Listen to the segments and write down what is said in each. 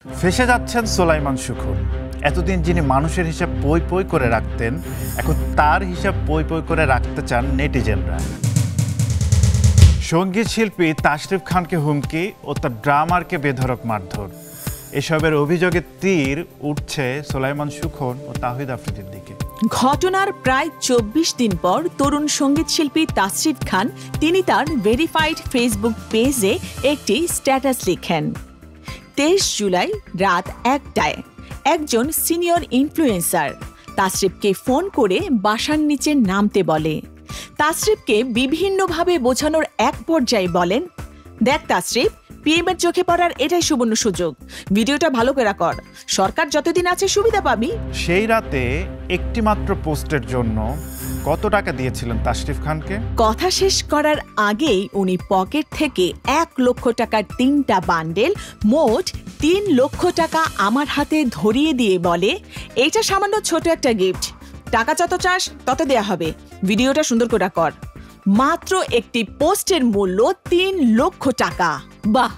ফেঁসে যাচ্ছেন সোলাইমান সুখন। এতদিন যিনি মানুষের হিসাব পই পই করে রাখতেন, এখন তার হিসাব পই পই করে রাখতে চান নেটিজেনরা। সঙ্গীত শিল্পী তাশরিফ খানকে হুমকি ও তার ড্রামারকে বেধড়ক মারধর, এসবের অভিযোগে তীর উঠছে সোলাইমান সুখন ও তাহিদ আফ্রিদির দিকে। ঘটনার প্রায় ২৪ দিন পর তরুণ সঙ্গীত শিল্পী তাশরিফ খান তিনি তার ভেরিফাইড ফেসবুক পেজে একটি স্ট্যাটাস লিখেন। ২৩ জুলাই রাত ১টায় একজন সিনিয়র ইনফ্লুয়েন্সার তাশরিফকে ফোন করে বাসার নিচে নামতে বলে। তাশরিফকে বিভিন্নভাবে বোঝানোর এক পর্যায়ে বলেন, দেখ তাশরিফ, পিএমের চোখে পড়ার এটাই সুবর্ণ সুযোগ, ভিডিওটা ভালো করে কর, সরকার যতদিন আছে সুবিধা পাবি। সেই রাতে একটি মাত্র পোস্টের জন্য কত টাকা দিয়েছিলেন তাশরিফ খানকে? কথা শেষ করার আগেই উনি পকেট থেকে ১ লক্ষ টাকার ৩টা বান্ডেল, মোট ৩ লক্ষ টাকা আমার হাতে ধরিয়ে দিয়ে বলে, এইটা সামান্য ছোট একটা গিফট, টাকা যত চাস তত দেয়া হবে, ভিডিওটা সুন্দর করে কর। মাত্র একটি পোস্টের মূল্য ৩ লক্ষ টাকা। বাহ,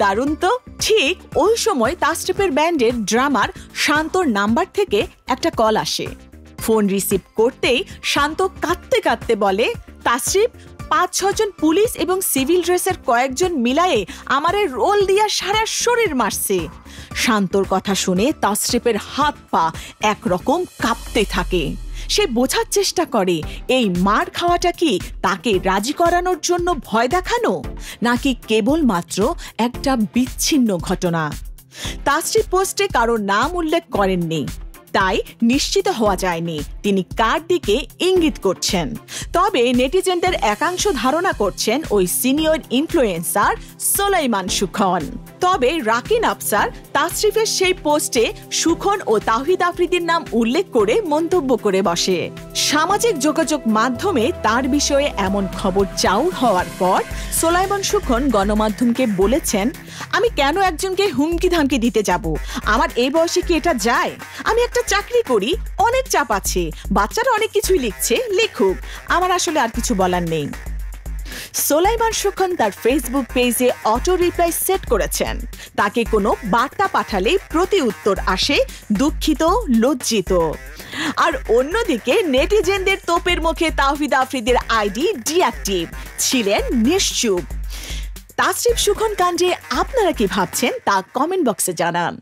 দারুণ তো। ঠিক ওই সময় তাশরিফের ব্যান্ডের ড্রামার শান্তর নাম্বার থেকে একটা কল আসে। ফোন রিসিভ করতেই শান্ত কাঁদতে কাঁদতে বলে, তাশরিফ, ৫-৬ জন পুলিশ এবং সিভিল ড্রেসের কয়েকজন মিলায়ে আমারে রোল দিয়া সারা শরীর মারছে। শান্তর কথা শুনে তাশরিফের হাত পা একরকম কাঁপতে থাকে। সে বোঝার চেষ্টা করে এই মার খাওয়াটা কি তাকে রাজি করানোর জন্য ভয় দেখানো, নাকি কেবলমাত্র একটা বিচ্ছিন্ন ঘটনা। তাশরিফ পোস্টে কারো নাম উল্লেখ করেননি, তাই নিশ্চিত হওয়া যায়নি তিনি কার দিকে ইঙ্গিত করছেন। তবে নেটিজেনদের একাংশ ধারণা করছেন ওই সিনিয়র ইনফ্লুয়েন্সার সোলাইমান সুখন। তবে রাকিন আফসার তাশরিফের সেই পোস্টে সুখন ও তাহিদ আফ্রিদির নাম উল্লেখ করে মন্তব্য করে বসে। সামাজিক যোগাযোগ মাধ্যমে তার বিষয়ে এমন খবর চাউর হওয়ার পর সোলাইমান সুখন গণমাধ্যমকে বলেছেন, আমি কেন একজনকে হুমকি ধামকি দিতে যাব? আমার এই বয়সে কি এটা যায়? আমি একটা চাকরি করি, অনেক চাপ আছে, বাচ্চারা অনেক কিছুই লিখছে, লিখুক, আমার আসলে আর কিছু বলার নেই। সোলাইমান সুখন তার ফেসবুক পেজে অটো রিপ্লাই সেট করেছেন। তাকে কোনো বার্তা পাঠালে প্রতি উত্তর আসে দুঃখিত, লজ্জিত। আর অন্যদিকে নেটিজেনদের তোপের মুখে তাহিদ আফ্রিদির আইডি ডিঅ্যাক্টিভ, ছিলেন নিশ্চুপ। তাশরিফ সুখন কাণ্ডে আপনারা কি ভাবছেন তা কমেন্ট বক্সে জানান।